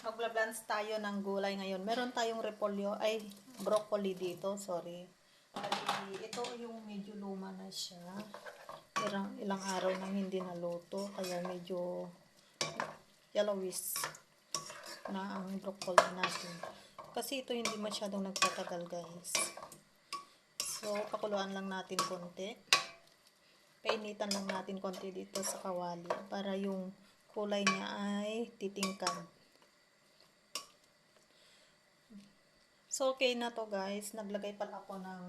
Magla-blans tayo ng gulay ngayon. Meron tayong repolyo, ay broccoli dito, sorry. Ito yung medyo luma na siya. Ilang araw nang hindi naluto, kaya medyo yellowish na ang broccoli natin. Kasi ito hindi masyadong nagtatagal, guys. So, pakuluan lang natin konti. Painitan lang natin konti dito sa kawali para yung kulay niya ay titingkad. So, okay na to, guys. Naglagay pala ako ng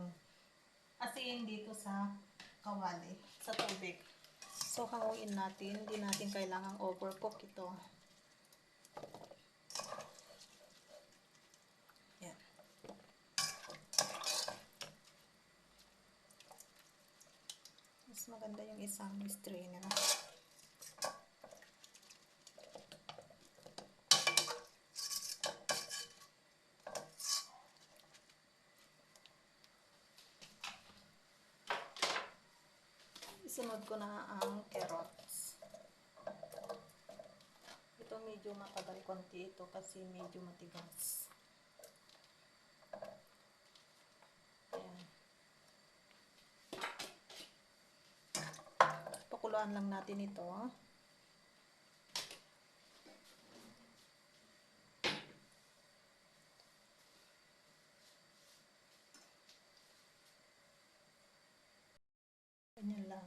asin dito sa kawali, sa tubig. So, hanguin natin. Hindi natin kailangang overcook ito. Yan. Mas maganda yung isang strainer. Isunod ko na ang carrots. Ito medyo matagal konti ito kasi medyo matigas. Ayan. Pakuluan lang natin ito. Ganyan lang.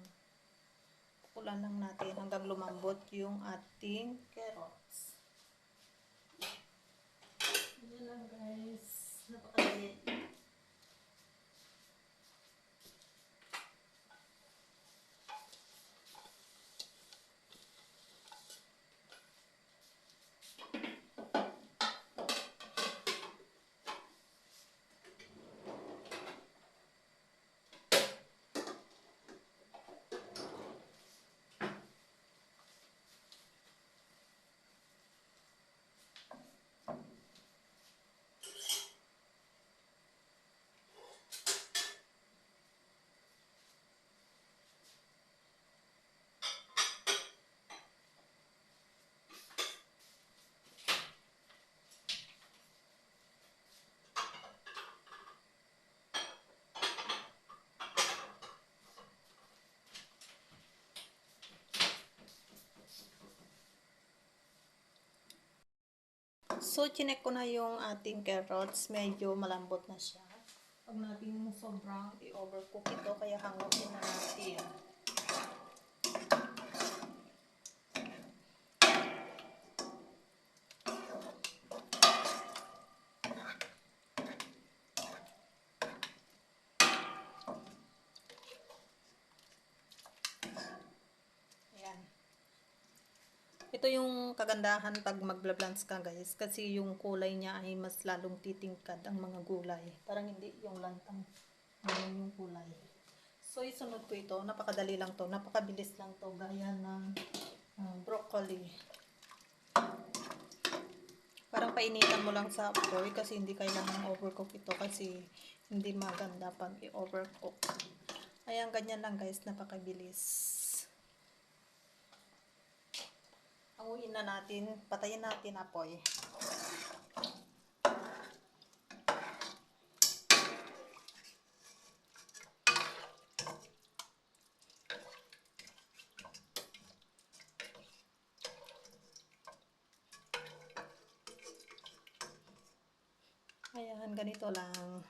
Pakulan lang natin hanggang lumambot yung ating carrots. Ganyan lang, guys. Napakadali. So, chinek ko na yung ating carrots. Medyo malambot na siya. Pag natin sobrang i-overcook ito, kaya hanguin na natin. Ito yung kagandahan pag magla-blans ka, guys, kasi yung kulay niya ay mas lalong titingkad ang mga gulay. Parang hindi yung lantang yung kulay. So, isunod ko ito. Napakadali lang to. Napakabilis lang to. Gaya ng broccoli. Parang painitan mo lang sa apoy kasi hindi kailangan overcook ito kasi hindi maganda pag i-overcook. Ayan, ganyan lang, guys. Napakabilis. Hanguin na natin, patayin natin apoy. Ayan, ganito lang.